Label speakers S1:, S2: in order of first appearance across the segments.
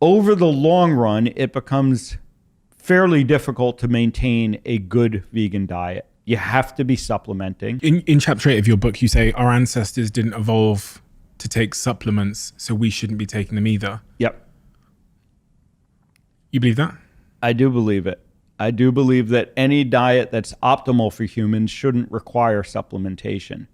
S1: Over the long run, it becomes fairly difficult to maintain a good vegan diet. You have to be supplementing.
S2: In chapter 8 of your book, you say our ancestors didn't evolve to take supplements, so we shouldn't be taking them either.
S1: Yep.
S2: You believe that?
S1: I do believe it. I do believe that any diet that's optimal for humans shouldn't require supplementation.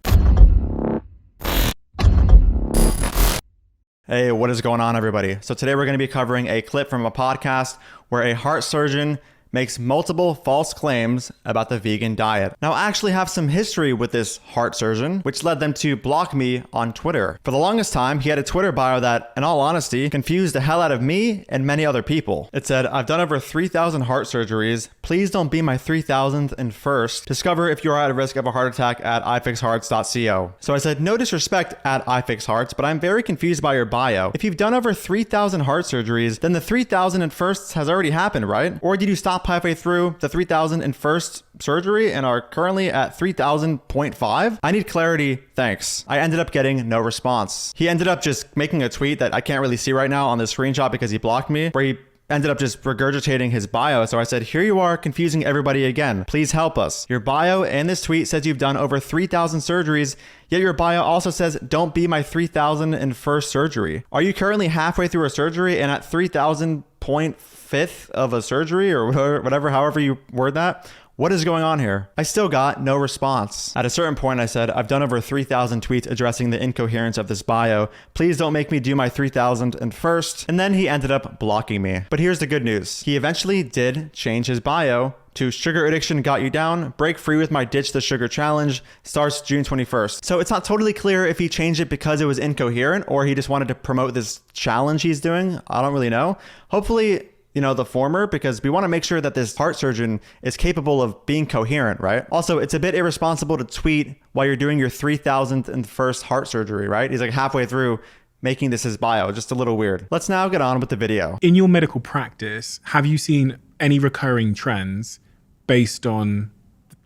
S3: Hey, what is going on, everybody? So today we're going to be covering a clip from a podcast where a heart surgeon makes multiple false claims about the vegan diet. Now, I actually have some history with this heart surgeon, which led them to block me on Twitter. For the longest time, he had a Twitter bio that, in all honesty, confused the hell out of me and many other people. It said, "I've done over 3,000 heart surgeries. Please don't be my 3,001st. Discover if you are at risk of a heart attack at ifixhearts.co." So I said, no disrespect at ifixhearts, but I'm very confused by your bio. If you've done over 3,000 heart surgeries, then the 3,001st has already happened, right? Or did you stop halfway through the 3,001st surgery and are currently at 3,000.5? I need clarity, thanks. I ended up getting no response. He ended up just making a tweet that I can't really see right now on the screenshot because he blocked me, where he ended up just regurgitating his bio. So I said, here you are confusing everybody again. Please help us. Your bio and this tweet says you've done over 3,000 surgeries, yet your bio also says, don't be my 3,001st surgery. Are you currently halfway through a surgery and at 3,000.5th of a surgery or whatever, however you word that? What is going on here? I still got no response. At a certain point, I said, I've done over 3,000 tweets addressing the incoherence of this bio. Please don't make me do my 3,001st. And then he ended up blocking me. But here's the good news. He eventually did change his bio to "Sugar addiction got you down. Break free with my Ditch the Sugar challenge. Starts June 21st. So it's not totally clear if he changed it because it was incoherent or he just wanted to promote this challenge he's doing. I don't really know. Hopefully, the former, because we want to make sure that this heart surgeon is capable of being coherent, right? Also, it's a bit irresponsible to tweet while you're doing your 3,001st heart surgery, right? He's like halfway through making this his bio. Just a little weird. Let's now get on with the video.
S2: In your medical practice, have you seen any recurring trends based on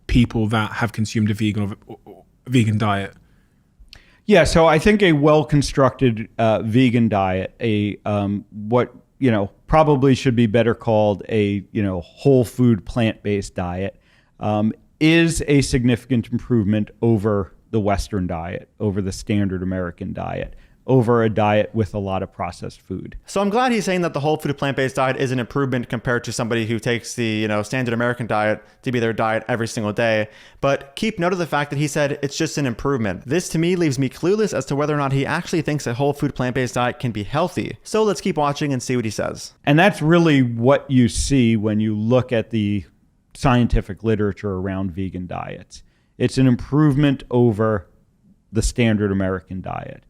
S2: people that have consumed a vegan diet?
S1: Yeah, so I think a well-constructed vegan diet, probably should be better called a, whole food plant-based diet, is a significant improvement over the Western diet, over the standard American diet, over a diet with a lot of processed food.
S3: So I'm glad he's saying that the whole food plant-based diet is an improvement compared to somebody who takes the, standard American diet to be their diet every single day. But keep note of the fact that he said it's just an improvement. This to me leaves me clueless as to whether or not he actually thinks a whole food plant-based diet can be healthy. So let's keep watching and see what he says.
S1: And that's really what you see when you look at the scientific literature around vegan diets. It's an improvement over the standard American diet.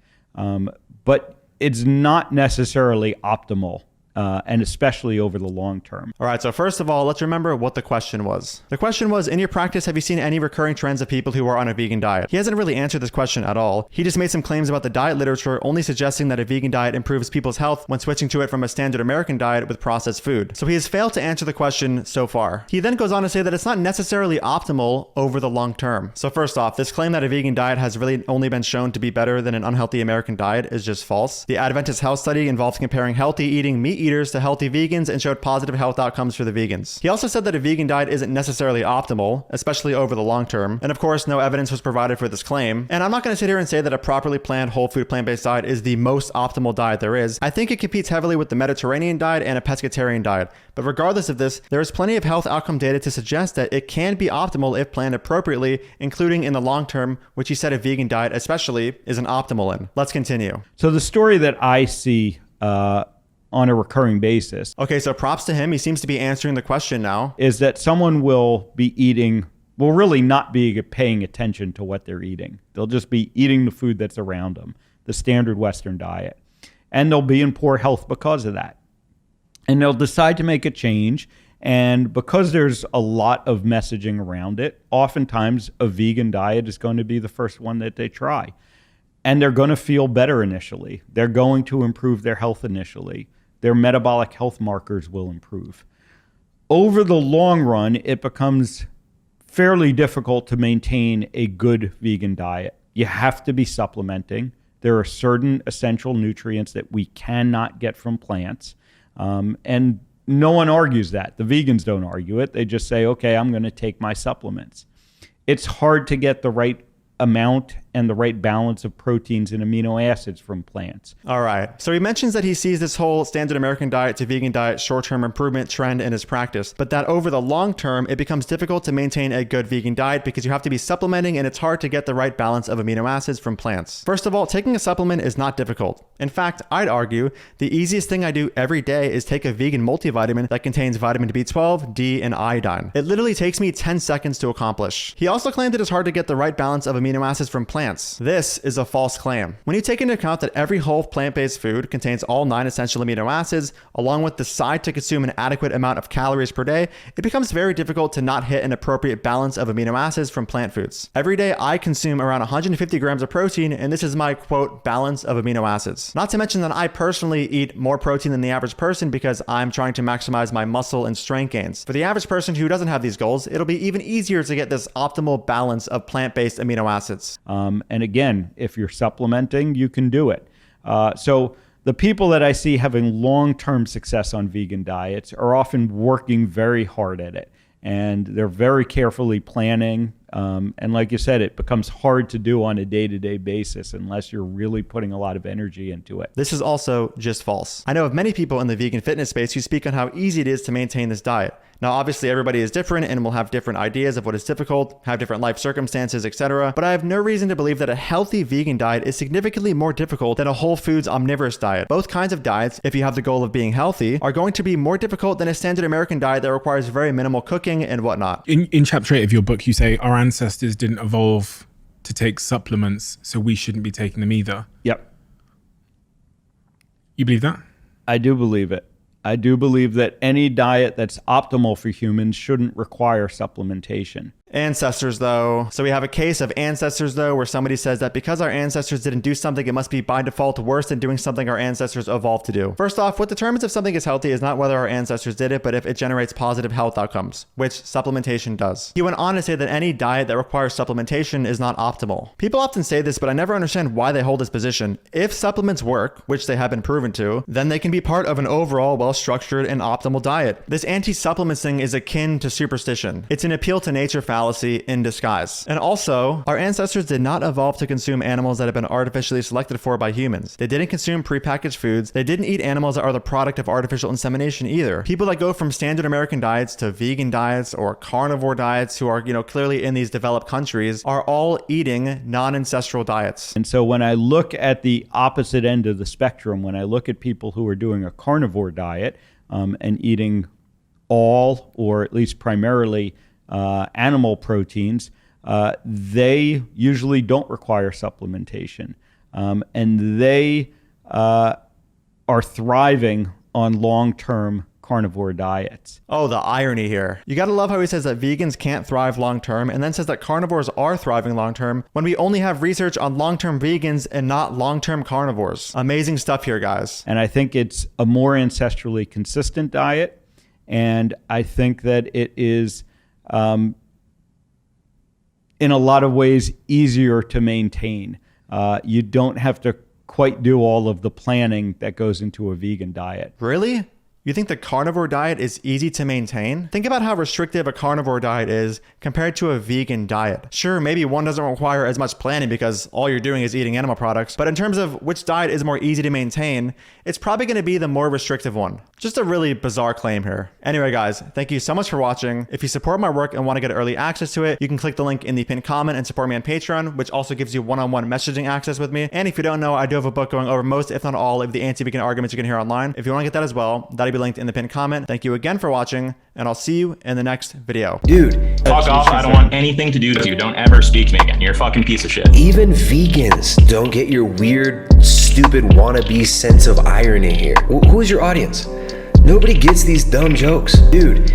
S1: But it's not necessarily optimal, and especially over the long term.
S3: All right, so first of all, let's remember what the question was. The question was, in your practice, have you seen any recurring trends of people who are on a vegan diet? He hasn't really answered this question at all. He just made some claims about the diet literature, only suggesting that a vegan diet improves people's health when switching to it from a standard American diet with processed food. So he has failed to answer the question so far. He then goes on to say that it's not necessarily optimal over the long term. So first off, this claim that a vegan diet has really only been shown to be better than an unhealthy American diet is just false. The Adventist Health Study involves comparing healthy eating meat eaters to healthy vegans and showed positive health outcomes for the vegans. He also said that a vegan diet isn't necessarily optimal, especially over the long term. And of course, no evidence was provided for this claim. And I'm not going to sit here and say that a properly planned whole food plant-based diet is the most optimal diet there is. I think it competes heavily with the Mediterranean diet and a pescatarian diet. But regardless of this, there is plenty of health outcome data to suggest that it can be optimal if planned appropriately, including in the long term, which he said a vegan diet especially isn't optimal in. Let's continue.
S1: So the story that I see on a recurring basis.
S3: Okay, so props to him. He seems to be answering the question now.
S1: Is that someone will really not be paying attention to what they're eating. They'll just be eating the food that's around them, the standard Western diet. And they'll be in poor health because of that. And they'll decide to make a change. And because there's a lot of messaging around it, oftentimes a vegan diet is going to be the first one that they try. And they're going to feel better initially. They're going to improve their health initially. Their metabolic health markers will improve. Over the long run, it becomes fairly difficult to maintain a good vegan diet. You have to be supplementing. There are certain essential nutrients that we cannot get from plants. And no one argues that. The vegans don't argue it. They just say, okay, I'm going to take my supplements. It's hard to get the right amount and the right balance of proteins and amino acids from plants.
S3: All right. So he mentions that he sees this whole standard American diet to vegan diet short-term improvement trend in his practice, but that over the long term, it becomes difficult to maintain a good vegan diet because you have to be supplementing and it's hard to get the right balance of amino acids from plants. First of all, taking a supplement is not difficult. In fact, I'd argue the easiest thing I do every day is take a vegan multivitamin that contains vitamin B12, D, and iodine. It literally takes me 10 seconds to accomplish. He also claimed it is hard to get the right balance of amino acids from plants. This is a false claim. When you take into account that every whole plant-based food contains all 9 essential amino acids, along with the side to consume an adequate amount of calories per day, it becomes very difficult to not hit an appropriate balance of amino acids from plant foods. Every day, I consume around 150 grams of protein, and this is my, quote, balance of amino acids. Not to mention that I personally eat more protein than the average person because I'm trying to maximize my muscle and strength gains. For the average person who doesn't have these goals, it'll be even easier to get this optimal balance of plant-based amino acids.
S1: And again, if you're supplementing, you can do it. So the people that I see having long-term success on vegan diets are often working very hard at it. And they're very carefully planning. And like you said, it becomes hard to do on a day-to-day basis unless you're really putting a lot of energy into it.
S3: This is also just false. I know of many people in the vegan fitness space who speak on how easy it is to maintain this diet. Now, obviously, everybody is different and will have different ideas of what is difficult, have different life circumstances, etc. But I have no reason to believe that a healthy vegan diet is significantly more difficult than a whole foods omnivorous diet. Both kinds of diets, if you have the goal of being healthy, are going to be more difficult than a standard American diet that requires very minimal cooking and whatnot.
S2: In chapter 8 of your book, you say our ancestors didn't evolve to take supplements, so we shouldn't be taking them either.
S1: Yep.
S2: You believe that?
S1: I do believe it. I do believe that any diet that's optimal for humans shouldn't require supplementation.
S3: Ancestors, though. So we have a case of ancestors, though, where somebody says that because our ancestors didn't do something, it must be by default worse than doing something our ancestors evolved to do. First off, what determines if something is healthy is not whether our ancestors did it, but if it generates positive health outcomes, which supplementation does. He went on to say that any diet that requires supplementation is not optimal. People often say this, but I never understand why they hold this position. If supplements work, which they have been proven to, then they can be part of an overall well-structured and optimal diet. This anti-supplements thing is akin to superstition. It's an appeal to nature fallacy in disguise. And also, our ancestors did not evolve to consume animals that have been artificially selected for by humans. They didn't consume prepackaged foods. They didn't eat animals that are the product of artificial insemination either. People that go from standard American diets to vegan diets or carnivore diets who are, clearly in these developed countries are all eating non-ancestral diets.
S1: And so when I look at the opposite end of the spectrum, when I look at people who are doing a carnivore diet and eating all, or at least primarily, animal proteins, they usually don't require supplementation. And they are thriving on long-term carnivore diets.
S3: Oh, the irony here. You gotta love how he says that vegans can't thrive long-term and then says that carnivores are thriving long-term when we only have research on long-term vegans and not long-term carnivores. Amazing stuff here, guys.
S1: And I think it's a more ancestrally consistent diet. And I think that it is in a lot of ways easier to maintain. You don't have to quite do all of the planning that goes into a vegan diet.
S3: Really? You think the carnivore diet is easy to maintain? Think about how restrictive a carnivore diet is compared to a vegan diet. Sure, maybe one doesn't require as much planning because all you're doing is eating animal products, but in terms of which diet is more easy to maintain, it's probably going to be the more restrictive one. Just a really bizarre claim here. Anyway, guys, thank you so much for watching. If you support my work and want to get early access to it, you can click the link in the pinned comment and support me on Patreon, which also gives you one-on-one messaging access with me. And if you don't know, I do have a book going over most, if not all, of the anti-vegan arguments you can hear online. If you want to get that as well, that'll be linked in the pinned comment. Thank you again for watching, and I'll see you in the next video.
S4: Dude,
S5: Fuck off, I don't want anything to do with you. Don't ever speak to me again. You're a fucking piece of shit.
S4: even vegans don't get your weird, stupid wannabe sense of irony here. Who is your audience? Nobody gets these dumb jokes. Dude,